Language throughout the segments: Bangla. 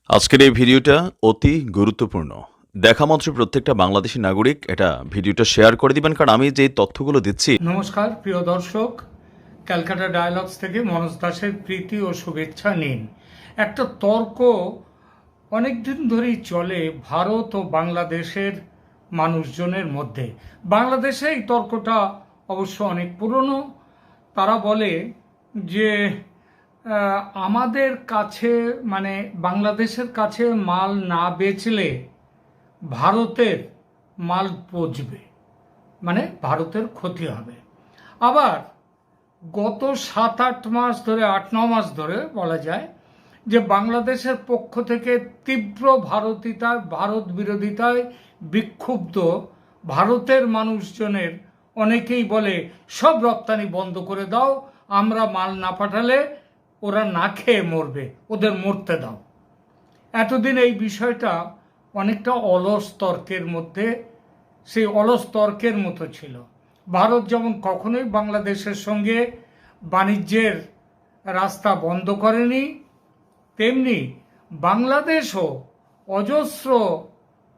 আজকের এই ভিডিওটা অতি গুরুত্বপূর্ণ। দেখা মাত্র প্রত্যেকটা বাংলাদেশী নাগরিক এটা ভিডিওটা শেয়ার করে দিবেন, কারণ আমি যে তথ্যগুলো দিচ্ছি। নমস্কার প্রিয় দর্শক, ক্যালকাটা ডায়ালগস থেকে মনোজ দাসের প্রীতি ও শুভেচ্ছা নিন। একটা তর্ক অনেক দিন ধরেই চলে ভারত ও বাংলাদেশের মানুষজনের মধ্যে। বাংলাদেশে এই তর্কটা অবশ্য অনেক পুরনো। তারা বলে যে আমাদের কাছে মানে বাংলাদেশের কাছে মাল না বেচলে ভারতের মাল পচবে, মানে ভারতের ক্ষতি হবে। আবার গত 7-8 মাস ধরে 8-9 মাস ধরে বলা যায় যে বাংলাদেশের পক্ষ থেকে তীব্র ভারত বিরোধিতায় বিক্ষুব্ধ ভারতের মানুষজনের অনেকেই বলে সব রপ্তানি বন্ধ করে দাও, আমরা মাল না পাঠালে ওরা না খেয়ে মরবে, ওদের মরতে দাও। এতদিন এই বিষয়টা অনেকটা অলস তর্কের মধ্যে, সেই অলস তর্কের মতো ছিল। ভারত যেমন কখনোই বাংলাদেশের সঙ্গে বাণিজ্যের রাস্তা বন্ধ করেনি, তেমনি বাংলাদেশও অজস্র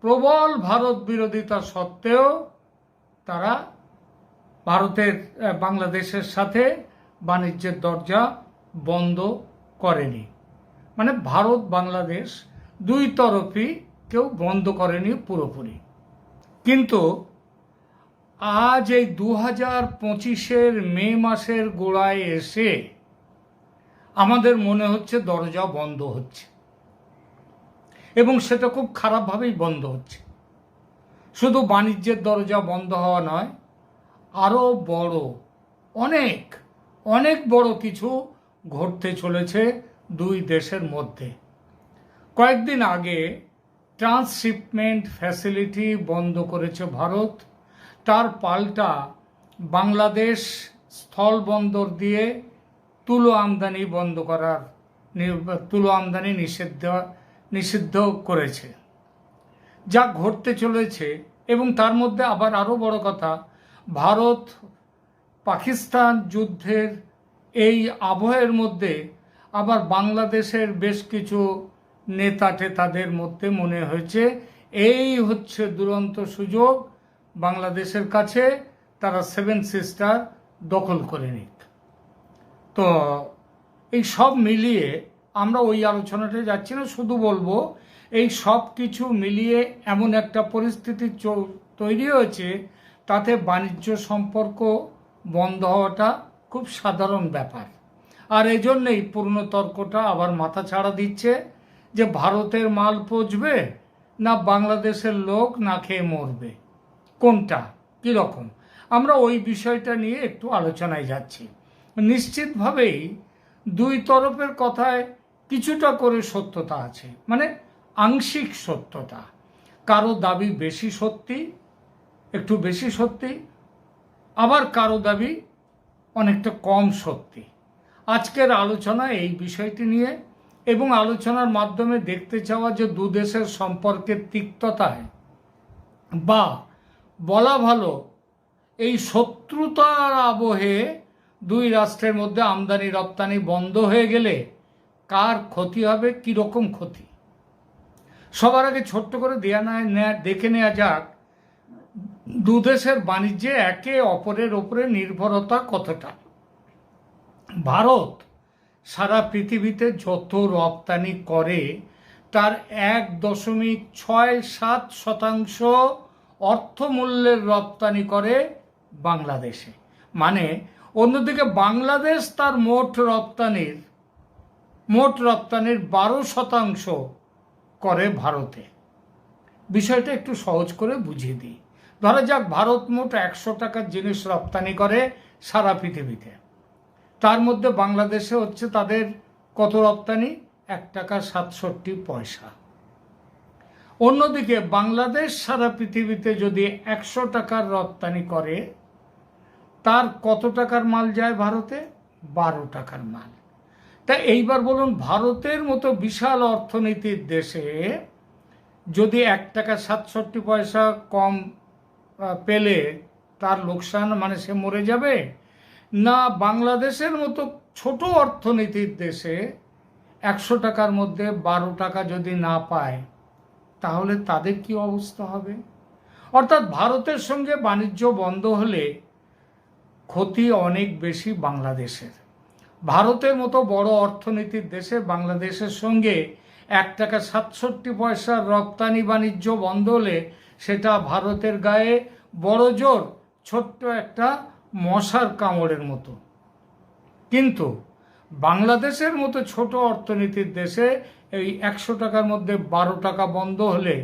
প্রবল ভারত বিরোধিতা সত্ত্বেও তারা বাংলাদেশের সাথে বাণিজ্যের দরজা বন্ধ করেনি। মানে ভারত বাংলাদেশ দুই তরফই কেউ বন্ধ করেনি পুরোপুরি। কিন্তু আজ এই 2025-এর মে মাসের গোড়ায় এসে আমাদের মনে হচ্ছে দরজা বন্ধ হচ্ছে, এবং সেটা খুব খারাপভাবেই বন্ধ হচ্ছে। শুধু বাণিজ্যের দরজা বন্ধ হওয়া নয়, আরও বড় অনেক অনেক বড় কিছু ঘটতে চলেছে দুই দেশের মধ্যে। কয়েকদিন আগে ট্রান্সশিপমেন্ট ফ্যাসিলিটি বন্ধ করেছে ভারত, তার পাল্টা বাংলাদেশ স্থলবন্দর দিয়ে তুলো আমদানি নিষিদ্ধ করেছে। যা ঘটতে চলেছে, এবং তার মধ্যে আবার আরও বড় কথা, ভারত পাকিস্তান যুদ্ধের এই আবহের মধ্যে আবার বাংলাদেশের বেশ কিছু নেতা টেতাদের মধ্যে মনে হয়েছে এই হচ্ছে দুরন্ত সুযোগ বাংলাদেশের কাছে, তারা 7 সিস্টার দখল করে নিক। তো এই সব মিলিয়ে আমরা ওই আলোচনাটা যাচ্ছি না, শুধু বলবো এই সব কিছু মিলিয়ে এমন একটা পরিস্থিতি তৈরি হয়েছে, তাতে বাণিজ্য সম্পর্ক বন্ধ হওয়াটা খুব সাধারণ ব্যাপার। আর এই জন্যেই পূর্ণ তর্কটা আবার মাথা ছাড়া দিচ্ছে যে ভারতের মাল পচবে না বাংলাদেশের লোক না খেয়ে মরবে, কোনটা কীরকম। আমরা ওই বিষয়টা নিয়ে একটু আলোচনায় যাচ্ছি। নিশ্চিতভাবেই দুই তরফের কথায় কিছুটা করে সত্যতা আছে, মানে আংশিক সত্যতা। কারো দাবি বেশি সত্যি, একটু বেশি সত্যি, আবার কারো দাবি অনেকটা কম সত্যি। আজকের আলোচনা এই বিষয়টি নিয়ে, এবং আলোচনার মাধ্যমে দেখতে চাওয়া যে দু দেশের সম্পর্কের তিক্ততায়, বা বলা ভালো এই শত্রুতার আবহে দুই রাষ্ট্রের মধ্যে আমদানি রপ্তানি বন্ধ হয়ে গেলে কার ক্ষতি হবে, কীরকম ক্ষতি। সবার আগে ছোট্ট করে দেখে নেওয়া যাক দু দেশের বাণিজ্যে একে অপরের ওপরে নির্ভরতা কতটা। ভারত সারা পৃথিবীতে যত রপ্তানি করে তার 1.67% অর্থমূল্যের রপ্তানি করে বাংলাদেশে। মানে অন্যদিকে বাংলাদেশ তার মোট রপ্তানির 12% করে ভারতে। বিষয়টা একটু সহজ করে বুঝিয়ে দিই। ধরা যাক ভারত মোট 100 টাকার জিনিস রপ্তানি করে সারা পৃথিবীতে, তার মধ্যে বাংলাদেশে হচ্ছে তাদের কত রপ্তানি, 1.67 টাকা। অন্যদিকে বাংলাদেশ সারা পৃথিবীতে যদি 100 টাকার রপ্তানি করে, তার কত টাকার মাল যায় ভারতে, 12 টাকার মাল। তা এইবার বলুন, ভারতের মতো বিশাল অর্থনীতির দেশে যদি 1.67 টাকা কম পেলে তার লোকসান, মানে সে মরে যাবে, না বাংলাদেশের মতো ছোট অর্থনীতির দেশে 100 টাকার মধ্যে 12 টাকা যদি না পায়, তাহলে তাদের কি অবস্থা হবে? অর্থাৎ ভারতের সঙ্গে বাণিজ্য বন্ধ হলে ক্ষতি অনেক বেশি বাংলাদেশের। ভারতের মতো বড় অর্থনীতির দেশে বাংলাদেশের সঙ্গে 1 টাকা 67 পয়সার রপ্তানি বাণিজ্য বন্ধ হলে সেটা ভারতের গায়ে বড় জোর ছোট্ট একটা মশার কামড়ের মতো। কিন্তু বাংলাদেশের মতো ছোট অর্থনীতির দেশে এই 100 টাকার মধ্যে 12 টাকা বন্ধ হলে,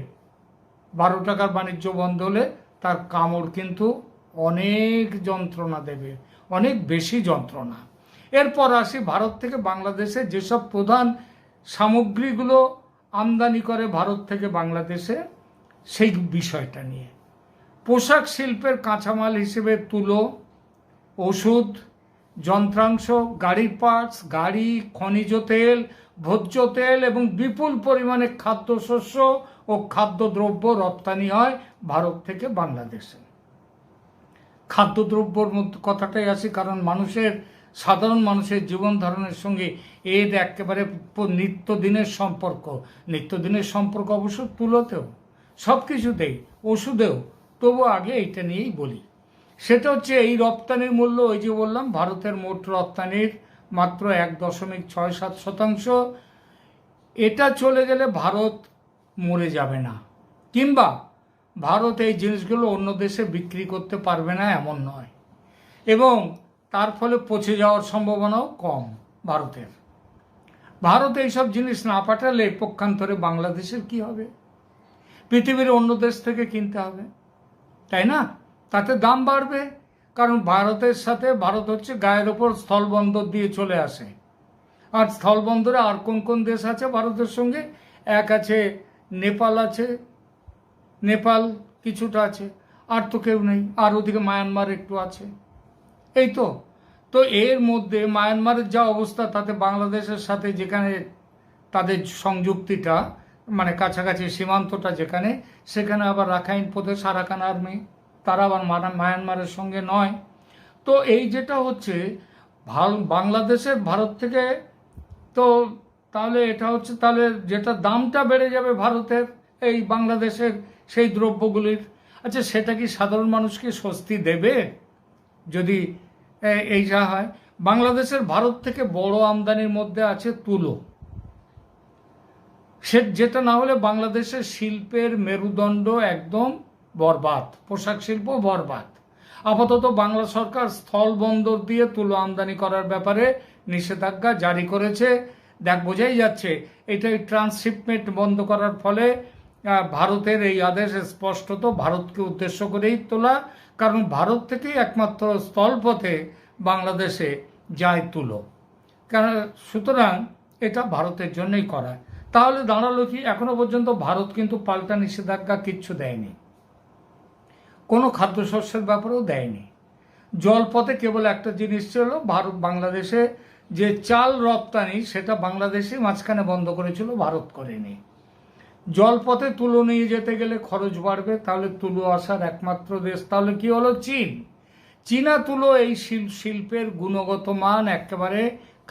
12 টাকার বাণিজ্য বন্ধ হলে তার কামড় কিন্তু অনেক যন্ত্রণা দেবে, অনেক বেশি যন্ত্রণা। এরপর আসি ভারত থেকে বাংলাদেশে যেসব প্রধান সামগ্রীগুলো আমদানি করে ভারত থেকে বাংলাদেশে, সেই বিষয়টা নিয়ে। পোশাক শিল্পের কাঁচামাল হিসেবে তুলো, ওষুধ, যন্ত্রাংশ, গাড়ির পার্টস, গাড়ি, খনিজ তেল, ভোজ্য তেল এবং বিপুল পরিমাণে খাদ্যশস্য ও খাদ্যদ্রব্য রপ্তানি হয় ভারত থেকে বাংলাদেশে। খাদ্যদ্রব্যর মধ্যে কথাটাই আসি, কারণ সাধারণ মানুষের জীবন ধারণের সঙ্গে এর একেবারে নিত্যদিনের সম্পর্ক অবশ্য তুলোতেও, সব কিছুতেই, ওষুধেও। তবু আগে এইটা নিয়েই বলি। সেটা হচ্ছে এই রপ্তানির মূল্য, ওই যে বললাম ভারতের মোট রপ্তানির মাত্র 1.67%। এটা চলে গেলে ভারত মরে যাবে না, কিংবা ভারত এই জিনিসগুলো অন্য দেশে বিক্রি করতে পারবে না এমন নয়, এবং তার ফলে পচে যাওয়ার সম্ভাবনাও কম ভারতের। ভারত এইসব জিনিস না পাঠালে পক্ষান্তরে বাংলাদেশের কি হবে? পৃথিবীর অন্য দেশ থেকে কিনতে হবে, তাই না? তাতে দাম বাড়বে, কারণ ভারতের সাথে ভারত হচ্ছে গায়ের ওপর স্থলবন্দর দিয়ে চলে আসে। আর স্থলবন্দরে আর কোন কোন দেশ আছে ভারতের সঙ্গে? এক আছে নেপাল, আছে নেপাল কিছুটা আছে, আর তো কেউ নেই। আর ওদিকে মায়ানমার একটু আছে, এই তো। তো এর মধ্যে মায়ানমারের যা অবস্থা, তাতে বাংলাদেশের সাথে যেখানে তাদের সংযুক্তিটা, মানে কাছাকাছি সীমান্তটা যেখানে, সেখানে আবার রাখাইন প্রদেশ, আরাকান আর্মি, তারা আবার মায়ানমারের সঙ্গে নয়। তো এই যেটা হচ্ছে বাংলাদেশের ভারত থেকে, তো তাহলে এটা হচ্ছে, তাহলে যেটা দামটা বেড়ে যাবে ভারতের এই বাংলাদেশের সেই দ্রব্যগুলির। আচ্ছা, সেটা কি সাধারণ মানুষকে স্বস্তি দেবে যদি এই যা হয়? বাংলাদেশের ভারত থেকে বড় আমদানির মধ্যে আছে তুলো, যেটা না হলে বাংলাদেশের শিল্পের মেরুদণ্ড একদম বরবাদ, পোশাক শিল্প বরবাদ। আপাতত বাংলা সরকার স্থল বন্দর দিয়ে তুলো আমদানি করার ব্যাপারে নিষেধাজ্ঞা জারি করেছে। বোঝাই যাচ্ছে এটা ট্রান্সশিপমেন্ট বন্ধ করার ফলে ভারতের এই আদেশ স্পষ্টত ভারতকে উদ্দেশ্য করেই তোলা, কারণ ভারত থেকেই একমাত্র স্থলপথে বাংলাদেশে যায় তুলো। কারণ সুতরাং এটা ভারতের জন্যই করা। তাহলে দাঁড়ালো কি? এখনো পর্যন্ত ভারত কিন্তু পাল্টা নিষেধাজ্ঞা কিচ্ছু দেয়নি, কোনো খাদ্যশস্যের ব্যাপারেও দেয়নি। জলপথে কেবল একটা জিনিস ছিল, বাংলাদেশে যে চাল রপ্তানি, সেটা বাংলাদেশই মাঝখানে বন্ধ করেছিল, ভারত করেনি। জলপথে তুলো নিয়ে যেতে গেলে খরচ বাড়বে, তাহলে তুলো আসার একমাত্র দেশ তাহলে কি হলো? চীন। চীনা তুলো এই শিল্পের গুণগত মান একেবারে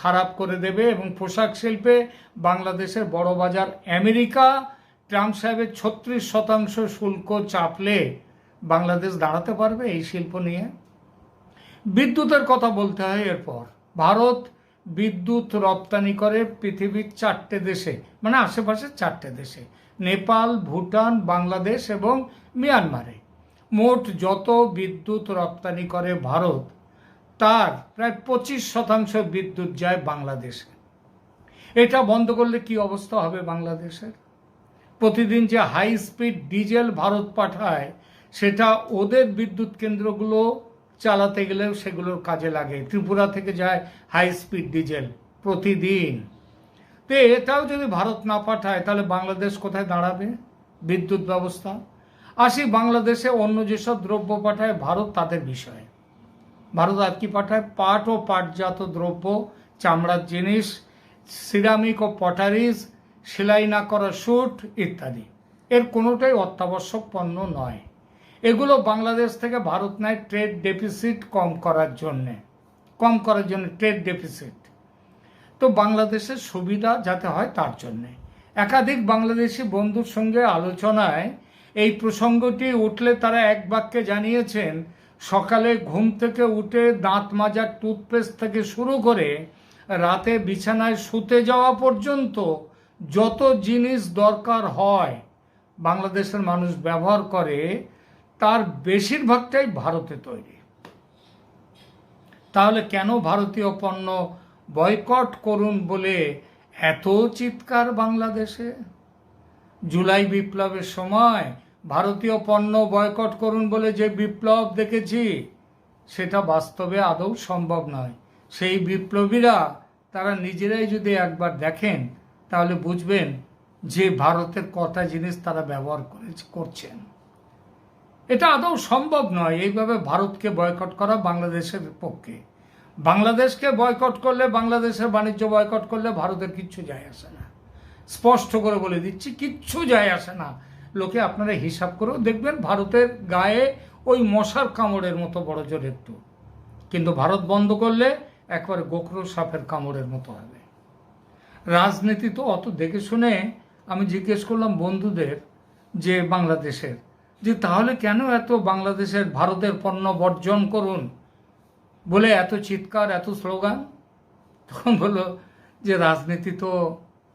খারাপ করে দেবে, এবং পোশাক শিল্পে বাংলাদেশের বড় বাজার আমেরিকা, ট্রাম্প সাহেবের 36% শুল্ক চাপলে বাংলাদেশ দাঁড়াতে পারবে এই শিল্প নিয়ে? বিদ্যুতের কথা বলতে হয়। এরপর ভারত বিদ্যুৎ রপ্তানি করে পৃথিবীর 4টে দেশে, মানে আশেপাশে 4টে দেশে, নেপাল, ভুটান, বাংলাদেশ এবং মিয়ানমারে। মোট যত বিদ্যুৎ রপ্তানি করে ভারত, তার প্রায় 25% বিদ্যুৎ যায় বাংলাদেশে। এটা বন্ধ করলে কি অবস্থা হবে বাংলাদেশের? প্রতিদিন যে হাই স্পিড ডিজেল ভারত পাঠায়, সেটা ওদের বিদ্যুৎ কেন্দ্রগুলো চালাতে গেলেও সেগুলোর কাজে লাগে। ত্রিপুরা থেকে যায় হাই স্পিড ডিজেল প্রতিদিন। তো এটাও যদি ভারত না পাঠায়, তাহলে বাংলাদেশ কোথায় দাঁড়াবে বিদ্যুৎ ব্যবস্থা? আসি বাংলাদেশে অন্য যেসব দ্রব্য পাঠায় ভারত, তাদের বিষয়ে। ভারত আর কি পাঠায়? পাট ও পাটজাত দ্রব্য, চামড়ার জিনিস, সিরামিক ও পটারিজ, সেলাই না করা স্যুট ইত্যাদি। এর কোনোটাই অত্যাবশ্যক পণ্য নয়। এগুলো বাংলাদেশ থেকে ভারত নেয় ট্রেড ডেফিসিট কম করার জন্য ট্রেড ডেফিসিট। তো বাংলাদেশের সুবিধা যাতে হয় তার জন্যে একাধিক বাংলাদেশি বন্ধুর সঙ্গে আলোচনায় এই প্রসঙ্গটি উঠলে তারা এক বাক্যে জানিয়েছেন, সকালে ঘুম থেকে উঠে দাঁত মাজার টুথপেস্ট থেকে শুরু করে রাতে বিছানায় শুতে যাওয়া পর্যন্ত যত জিনিস দরকার হয় বাংলাদেশের মানুষ ব্যবহার করে তার বেশিরভাগটাই ভারতে তৈরি। তাহলে কেন ভারতীয় পণ্য বয়কট করুন বলে এত চিৎকার বাংলাদেশে? জুলাই বিপ্লবের সময় ভারতীয় পণ্য বয়কট করুন বলে যে বিপ্লব দেখেছি সেটা বাস্তবে আদৌ সম্ভব নয়। সেই বিপ্লবীরা তারা নিজেরাই যদি একবার দেখেন তাহলে বুঝবেন যে ভারতের কটা জিনিস তারা ব্যবহার করছেন। এটা আদৌ সম্ভব নয় এইভাবে ভারতকে বয়কট করা বাংলাদেশের পক্ষে। বাংলাদেশকে বয়কট করলে, বাংলাদেশের বাণিজ্য বয়কট করলে ভারতের কিচ্ছু যায় আসে না। স্পষ্ট করে বলে দিচ্ছি, কিচ্ছু যায় আসে না। লোকে আপনারা হিসাব করেও দেখবেন ভারতের গায়ে ওই মশার কামড়ের মতো বড় জোর একটু, কিন্তু ভারত বন্ধ করলে একবারে গোখরো সাপের কামড়ের মতো হবে। রাজনীতি তো অত দেখে শুনে আমি জিজ্ঞেস করলাম বন্ধুদের যে বাংলাদেশের, যে তাহলে কেন এত বাংলাদেশের ভারতের পণ্য বর্জন করুন বলে এত চিৎকার, এত স্লোগান? তখন বললো যে রাজনীতি তো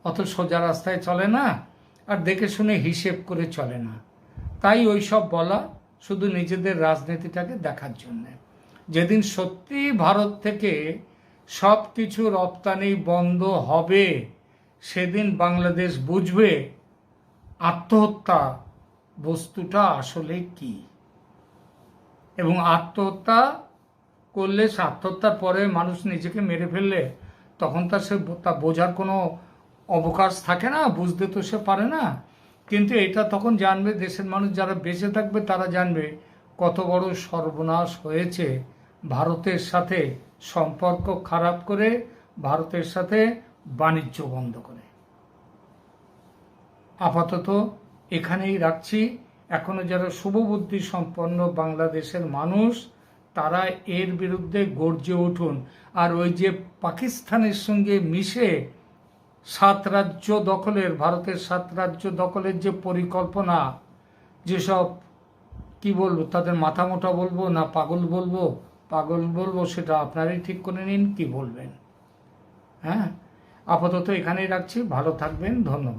অত সোজা রাস্তায় চলে না, আর দেখে শুনে হিসেব করে চলে না, তাই ওই সব বলা শুধু নিজেদের রাজনীতিটাকে দেখার জন্যে। যেদিন সত্যি ভারত থেকে সব কিছু রপ্তানি বন্ধ হবে সেদিন বাংলাদেশ বুঝবে আত্মহত্যা বস্তুটা আসলে কি, এবং আত্মহত্যা করলে, আত্মহত্যার পরে মানুষ নিজেকে মেরে ফেললে তখন তার তা বোঝার কোনো অবকাশ থাকে না, বুঝতে তো সে পারে না। কিন্তু এটা তখন জানবে দেশের মানুষ যারা বেঁচে থাকবে, তারা জানবে কত বড় সর্বনাশ হয়েছে ভারতের সাথে সম্পর্ক খারাপ করে, ভারতের সাথে বাণিজ্য বন্ধ করে। আপাতত এখানেই রাখছি। এখনো যারা শুভবুদ্ধি সম্পন্ন বাংলাদেশের মানুষ তারা এর বিরুদ্ধে গর্জে উঠুন। আর ওই যে পাকিস্তানের সঙ্গে মিশে 7 রাজ্য দখলের, ভারতের 7 রাজ্য দখলের যে পরিকল্পনা, যেসব কি বলবো, তাদের মাথা মোটা বলবো না পাগল বলবো সেটা আপনারাই ঠিক করে নিন কি বলবেন। হ্যাঁ, আপাতত এখানেই রাখছি। ভালো থাকবেন, ধন্যবাদ।